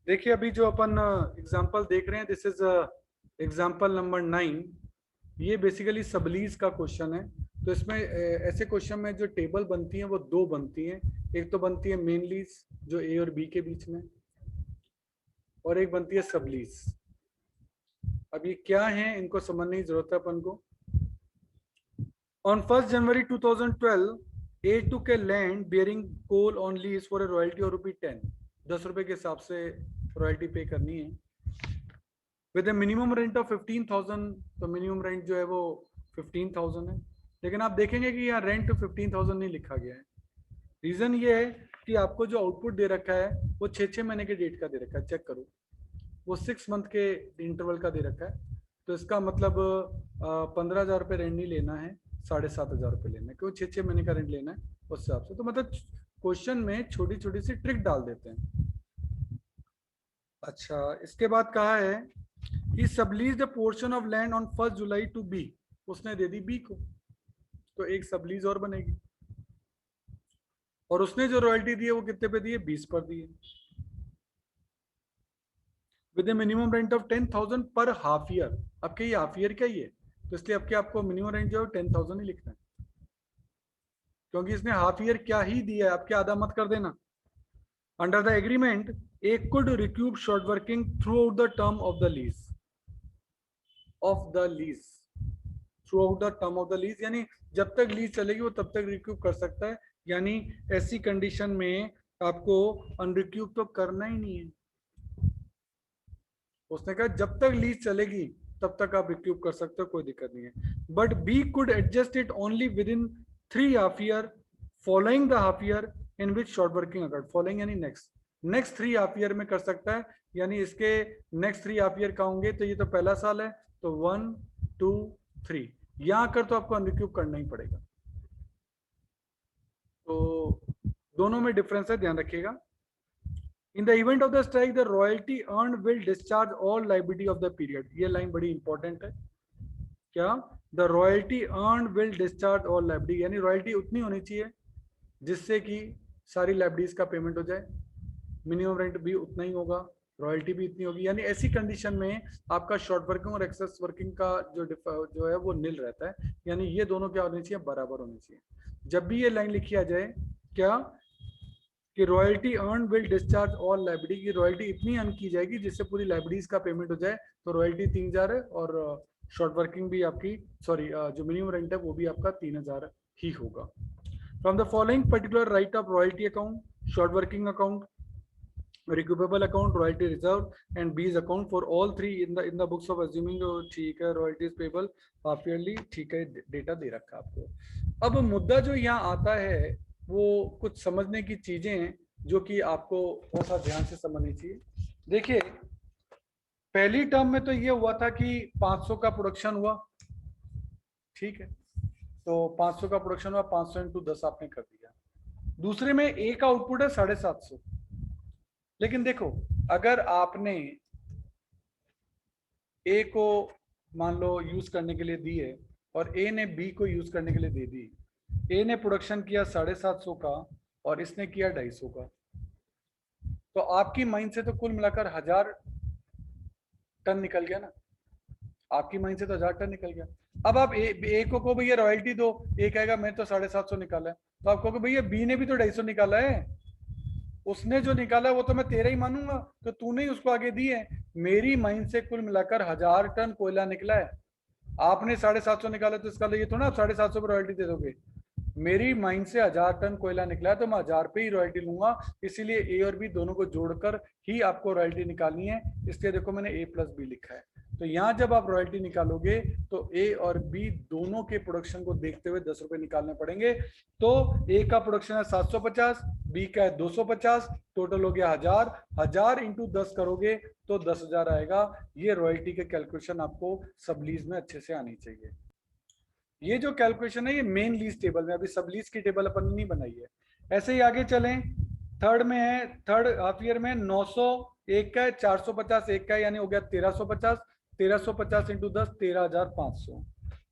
देखिए अभी जो अपन एग्जांपल देख रहे हैं, दिस इज एग्जांपल नंबर 9। ये बेसिकली सबलीज का क्वेश्चन है। तो इसमें ऐसे क्वेश्चन में जो टेबल बनती है वो दो बनती है। एक तो बनती है मेन लीज जो ए और बी के बीच में, और एक बनती है सबलीज। अब ये क्या है इनको समझने की जरूरत है अपन को। On 1 January 2012 A to K land bearing coal on lease for a royalty और ₹10। 10 रुपए के हिसाब से रॉयल्टी पे करनी है with A minimum rent of 15,000। तो मिनिमम रेंट जो है वो 15,000 है। लेकिन आप देखेंगे कि यहाँ रेंट 15,000 नहीं लिखा गया है। रीजन ये है कि आपको जो आउटपुट दे रखा है वो 6 महीने के डेट का दे रखा है। चेक करो, वो 6 मंथ के इंटरवल का दे रखा है। तो इसका मतलब 15,000 रुपये रेंट नहीं लेना है, 7,500 रुपये लेना है, क्योंकि 6 महीने का रेंट लेना है उस हिसाब से। तो मतलब क्वेश्चन में छोटी छोटी सी ट्रिक डाल देते हैं। अच्छा, इसके बाद कहा है he sublease the portion of land on 1 July to B. उसने दे दी बी को, तो एक सबलीज और बनेगी। और उसने जो रॉयल्टी दी है वो कितने पे दी है? 20 पर दी है, with A minimum rent of 10,000 पर हाफ ईयर। अब क्या ये हाफ ईयर क्या ही है, तो इसलिए अब क्या आपको मिनिमम रेंट जो है 10,000 ही लिखना है, क्योंकि इसने हाफ ईयर क्या ही दिया है। अब क्या आधा मत कर देना। Under the agreement A could रिक्यूब short working through out the term of the lease through out the term of the lease, यानी जब तक लीज चलेगी वो तब तक रिक्यूब कर सकता है। यानी ऐसी कंडीशन में आपको अनरिक्यूब तो करना ही नहीं है। उसने कहा जब तक लीज चलेगी तब तक आप रिक्यूब कर सकते हो, कोई दिक्कत नहीं है। But be could adjust it only within 3 half year following the half year in which short working occurred. Following यानी नेक्स्ट, नेक्स्ट 3 हाफ ईयर में कर सकता है। यानी इसके नेक्स्ट 3 हाफ ईयर का होंगे, तो ये तो पहला साल है, तो 1 2 3 यहां कर तो आपको अनरिक्यूब करना ही पड़ेगा। तो दोनों में डिफरेंस है, ध्यान रखिएगा। In the event of the strike, the royalty earned will discharge all liability of the period. ये लाइन बड़ी इंपॉर्टेंट है। क्या? The royalty earned will discharge all liability, यानी रॉयल्टी उतनी होनी चाहिए जिससे कि सारी लाइबिलिटीज का पेमेंट हो जाए। मिनिमम रेंट भी उतना ही होगा, रॉयल्टी भी इतनी होगी। यानी ऐसी कंडीशन में आपका शॉर्ट वर्किंग और एक्सेस वर्किंग का जो है वो नील रहता है। यानी ये दोनों क्या होने चाहिए? बराबर होने चाहिए। जब भी ये लाइन लिखी आ जाए क्या कि royalty earn will discharge all liability, की रॉयल्टी इतनी अर्न की जाएगी जिससे पूरी लाइबिलिटीज का पेमेंट हो जाए। तो रॉयल्टी 3,000 है, और शॉर्ट वर्किंग भी आपकी, सॉरी, जो मिनिमम रेंट है वो भी आपका 3,000 ही होगा। From the following particular right off royalty account, short working account, recoupable account, royalty reserve and B's account for all three in the books of assuming. ठीक है, रॉयल्टीज पेबल हाफ ईयरली, ठीक है, डेटा दे रखा है आपको। अब मुद्दा जो यहाँ आता है वो कुछ समझने की चीजें हैं जो कि आपको थोड़ा सा ध्यान से समझनी चाहिए। देखिए, पहली टर्म में तो ये हुआ था कि 500 का प्रोडक्शन हुआ, ठीक है, तो 500 का प्रोडक्शन हुआ, 500 इंटू 10 आपने कर दिया। दूसरे में ए का आउटपुट है 750। लेकिन देखो, अगर आपने ए को मान लो यूज करने के लिए दी है और ए ने बी को यूज करने के लिए दे दी, ए ने प्रोडक्शन किया 750 का और इसने किया 250 का, तो आपकी माइंड से तो कुल मिलाकर 1,000 टन निकल गया ना। आपकी माइंड से तो 1,000 टन निकल गया। अब आप ए को कहो भैया रॉयल्टी दो, ए कहेगा मैं तो 750 निकाला है, तो आप कहोगे भैया बी ने भी तो 250 निकाला है, उसने जो निकाला है वो तो मैं तेरा ही मानूंगा, तो तूने ही उसको आगे दी है। मेरी माइंड से कुल मिलाकर 1,000 टन कोयला निकला है, आपने 750 निकाला, तो इसका ये थोड़ा आप 750 पर रॉयल्टी दे दोगे। मेरी माइंड से 1,000 टन कोयला निकला है तो मैं 1,000 पे ही रॉयल्टी लूंगा। इसीलिए ए और बी दोनों को जोड़कर ही आपको रॉयल्टी निकालनी है। इसलिए देखो मैंने ए प्लस बी लिखा है। तो यहाँ जब आप रॉयल्टी निकालोगे तो ए और बी दोनों के प्रोडक्शन को देखते हुए 10 रुपए निकालने पड़ेंगे। तो ए का प्रोडक्शन है 750, बी का है 250, टोटल हो गया 1,000। 1,000 इंटू 10 करोगे तो 10,000 आएगा। ये रॉयल्टी के कैलकुलेशन आपको सबलीज में अच्छे से आनी चाहिए। ये जो कैलकुलेशन है ये मेन लीज टेबल में, अभी सब लीज की टेबल अपन ने नहीं बनाई है। ऐसे ही आगे चलें, थर्ड में है, थर्ड हाफ ईयर में 900 एक का है, 450 एक का है, यानी हो गया 1350। 1350 इंटू 10 13,500।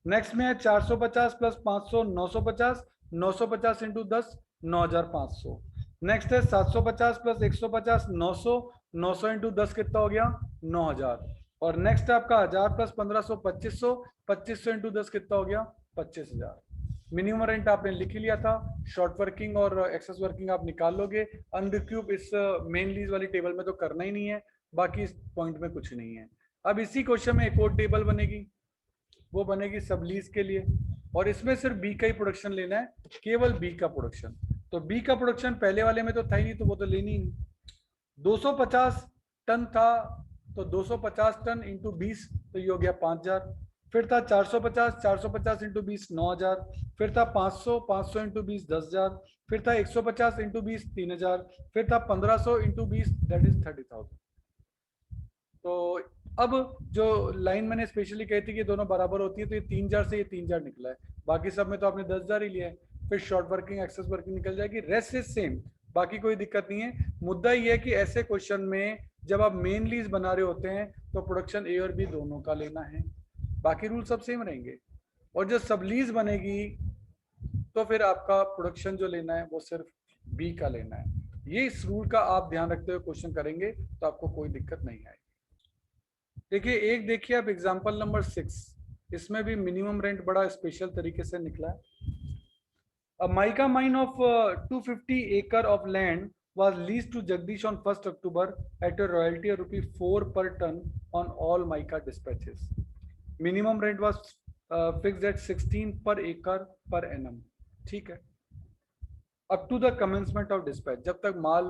नेक्स्ट में है 450 प्लस 500 950, 950 इंटू 10 9,500। नेक्स्ट है 750 प्लस 150 900 900 इंटू 10 कितना हो गया 9000। और नेक्स्ट आपका 1000 प्लस 1500 2500, 2500 इंटू 10 कितना हो गया 25000। मिनिमम रेंट आपने लिख ही लिया था, शॉर्ट वर्किंग और एक्सेस वर्किंग आप निकाल लोगे। अनरिक्यूब इस मेन लीज वाली टेबल में तो करना ही नहीं है, बाकी इस पॉइंट में कुछ नहीं है। अब इसी क्वेश्चन में एक और टेबल बनेगी, वो बनेगी सब लीज के लिए, और इसमें सिर्फ बी का ही प्रोडक्शन लेना है, केवल बी का प्रोडक्शन। तो बी का प्रोडक्शन पहले वाले में तो था ही नहीं, तो वो तो लेनी ही नहीं। 250 टन था, तो 250 टन इंटू 20, तो ये हो गया 5000। फिर था 450, 450 इंटू 20 9000। फिर था 500, 500 इंटू 20 10,000। फिर था 150 इंटू 20 3000। फिर था 1500 इंटू 20 दैट इज 30,000। तो अब जो लाइन मैंने स्पेशली कही थी कि दोनों बराबर होती है, तो ये 3000 से ये 3000 निकला है, बाकी सब में तो आपने 10,000 ही लिया है। फिर शॉर्ट वर्किंग एक्सेस वर्किंग निकल जाएगी, रेस्ट इज सेम, बाकी कोई दिक्कत नहीं है। मुद्दा ये है कि ऐसे क्वेश्चन में जब आप मेन लीज बना रहे होते हैं तो प्रोडक्शन ए और बी दोनों का लेना है, बाकी रूल सब सेम रहेंगे। और जब सब लीज बनेगी तो फिर आपका प्रोडक्शन जो लेना है वो सिर्फ बी का लेना है। ये इस रूल का आप ध्यान रखते हुए क्वेश्चन करेंगे तो आपको कोई दिक्कत नहीं आएगी। देखिए एक देखिए आप एग्जांपल नंबर 6, इसमें भी मिनिमम रेंट बड़ा स्पेशल तरीके से निकला है। A mica mine of 250 acre of land was leased to Jagdish on 1st October at a royalty of ₹4 per ton on all mica dispatches. Minimum rent was fixed at 16 per acre per annum. ठीक है, up to the commencement of dispatch, जब तक माल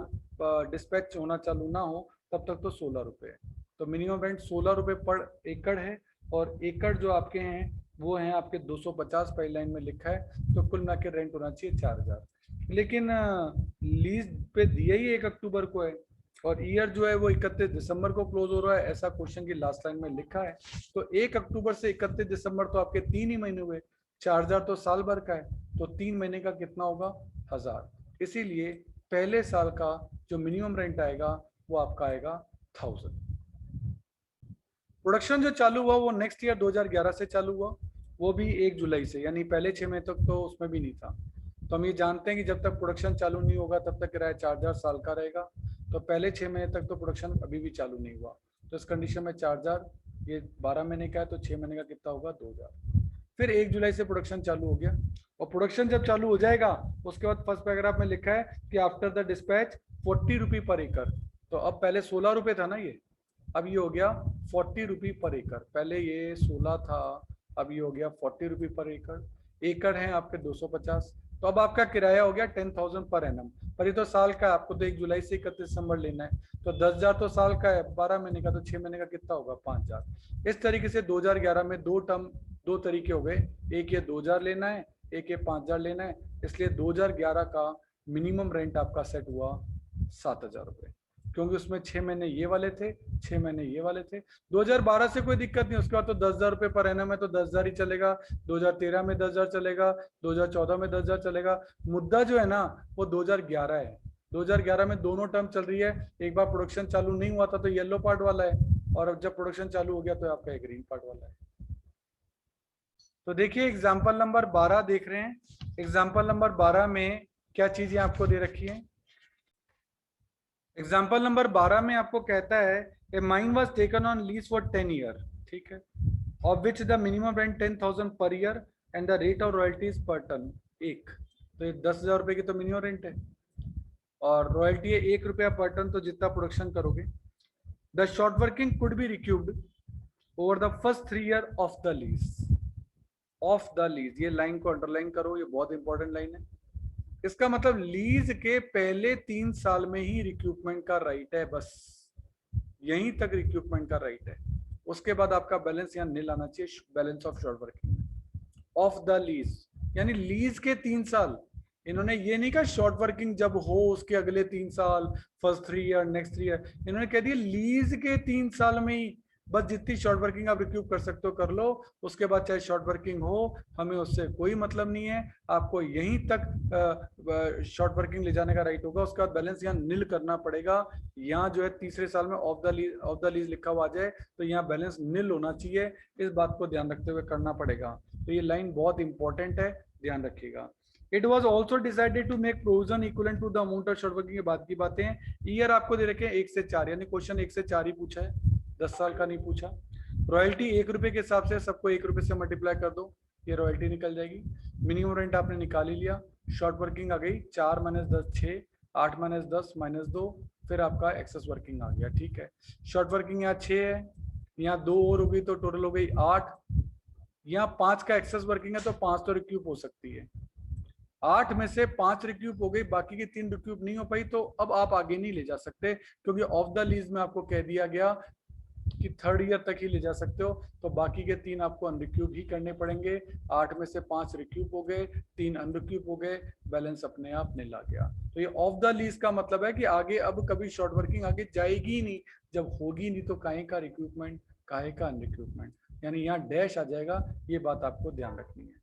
dispatch होना चालू ना हो तब तक तो 16 रुपये है। तो मिनिमम रेंट 16 रुपये पर एकड़ है, और एकड़ जो आपके हैं वो हैं आपके 250 पहली लाइन में लिखा है, तो कुल मिला के रेंट होना चाहिए 4000। लेकिन लीज पे दिया ही 1 अक्टूबर को है, और ईयर जो है वो 31 दिसंबर को क्लोज हो रहा है, ऐसा क्वेश्चन की लास्ट लाइन में लिखा है। तो 1 अक्टूबर से 31 दिसंबर तो आपके 3 ही महीने हुए, 4000 तो साल भर का है, तो 3 महीने का कितना होगा 1000। इसीलिए पहले साल का जो मिनिमम रेंट आएगा वो आपका आएगा 1000। प्रोडक्शन जो चालू हुआ वो नेक्स्ट ईयर 2011 से चालू हुआ, वो भी 1 जुलाई से, यानी पहले 6 महीने तक तो उसमें भी नहीं था। तो हम ये जानते हैं कि जब तक प्रोडक्शन चालू नहीं होगा तब तक किराया 4000 साल का रहेगा, तो पहले 6 महीने तक तो प्रोडक्शन अभी भी चालू नहीं हुआ, तो इस कंडीशन में 4000, ये 12 महीने का है तो 6 महीने का कितना होगा 2000। फिर 1 जुलाई से प्रोडक्शन चालू हो गया, और प्रोडक्शन जब चालू हो जाएगा उसके बाद फर्स्ट पैराग्राफ में लिखा है कि आफ्टर द डिस्पैच 40 रुपये पर एकड़। तो अब पहले 16 रुपये था ना ये, अब ये हो गया 40 रुपये पर एकड़। पहले ये 16 था, अब ये हो गया 40 रुपये पर एकड़। एकड़ है आपके 250, तो अब आपका किराया हो गया 10,000 पर एनम। पर ये तो साल का, आपको तो 1 जुलाई से 31 दिसंबर लेना है, तो 10,000 तो साल का है, 12 महीने का, तो 6 महीने का कितना होगा 5000। इस तरीके से 2011 में दो तरीके हो गए, एक ये 2000 लेना है, एक ये 5000 लेना है। इसलिए 2011 का मिनिमम रेंट आपका सेट हुआ 7000 रुपये, क्योंकि उसमें 6 महीने ये वाले थे, 6 महीने ये वाले थे। 2012 से कोई दिक्कत नहीं, उसके बाद तो 10,000 रुपये पर एनम है, तो 10,000 ही चलेगा। 2013 में 10,000 चलेगा, 2014 में 10,000 चलेगा। मुद्दा जो है ना वो 2011 है। 2011 में दोनों टर्म चल रही है, एक बार प्रोडक्शन चालू नहीं हुआ था तो येलो पार्ट वाला है, और अब जब प्रोडक्शन चालू हो गया तो आपका ग्रीन पार्ट वाला है। तो देखिए एग्जाम्पल नंबर 12 देख रहे हैं। एग्जाम्पल नंबर 12 में क्या चीजें आपको दे रखी है। एग्जाम्पल नंबर 12 में आपको कहता है A mine was taken on lease for 10 year, ठीक है, of which the minimum rent 10,000 per year and the rate of royalties per ton एक। तो ये 10,000 रुपए की तो मिनिमम रेंट है, और रॉयल्टी है 1 रुपया पर टन, तो जितना प्रोडक्शन करोगे। The short working could be रिक्यूब्ड over the first 3 year of the lease. Of the lease, ये लाइन को अंडरलाइन करो, ये बहुत इंपॉर्टेंट लाइन है। इसका मतलब लीज के पहले 3 साल में ही रिक्रूटमेंट का राइट है, बस यहीं तक रिक्रूटमेंट का राइट है। उसके बाद आपका बैलेंस यहाँ नील आना चाहिए, balance of short working of the lease, यानी लीज के 3 साल। इन्होंने ये नहीं कहा शॉर्ट वर्किंग जब हो उसके अगले 3 साल, फर्स्ट 3 ईयर, नेक्स्ट 3 ईयर। इन्होंने कह दिया लीज के 3 साल में ही बस जितनी शॉर्ट वर्किंग आप रिक्यूब कर सकते हो कर लो, उसके बाद चाहे शॉर्ट वर्किंग हो, हमें उससे कोई मतलब नहीं है। आपको यहीं तक शॉर्ट वर्किंग ले जाने का राइट होगा, उसके बाद बैलेंस यहाँ नील करना पड़ेगा। यहाँ जो है तीसरे साल में ऑफ द लीज लिखा हुआ आ जाए तो यहाँ बैलेंस नील होना चाहिए, इस बात को ध्यान रखते हुए करना पड़ेगा। तो ये लाइन बहुत इंपॉर्टेंट है, ध्यान रखिएगा। It was also decided to make provision equivalent to the amount of short working के बाद की बातें हैं। ईयर आपको दे रखे हैं 1 से 4, यानी क्वेश्चन 1 से 4 ही पूछा है, 10 साल का नहीं पूछा। रॉयल्टी 1 रुपए के हिसाब से सबको 1 रुपए से मल्टीप्लाई कर दो, ये रॉयल्टी निकल जाएगी। मिनिमम रेंट आपने निकाल ही लिया। शॉर्ट वर्किंग आ गई 4 माइनस 10 6, 8 माइनस 10 माइनस 2, फिर आपका एक्सेस वर्किंग आ गया। ठीक है, शॉर्ट वर्किंग यहाँ 6 है, यहाँ 2 और हो गई तो टोटल हो गई 8। यहाँ 5 का एक्सेस वर्किंग है तो 5 तो रिक्यूब हो सकती है। 8 में से 5 रिक्यूब हो गई, बाकी की 3 रिक्यूब नहीं हो पाई, तो अब आप आगे नहीं ले जा सकते, क्योंकि ऑफ द लीज में आपको कह दिया गया कि 3rd ईयर तक ही ले जा सकते हो, तो बाकी के 3 आपको अनरिक्यूब ही करने पड़ेंगे। 8 में से 5 रिक्यूब हो गए, 3 अनरिक्यूब हो गए, बैलेंस अपने आप नील आ गया। तो ये ऑफ द लीज का मतलब है कि आगे अब कभी शॉर्ट वर्किंग आगे जाएगी ही नहीं। जब होगी नहीं तो काहे का रिक्रूटमेंट, काहे का अनरिक्रूटमेंट, यानी यहाँ डैश आ जाएगा। ये बात आपको ध्यान रखनी है।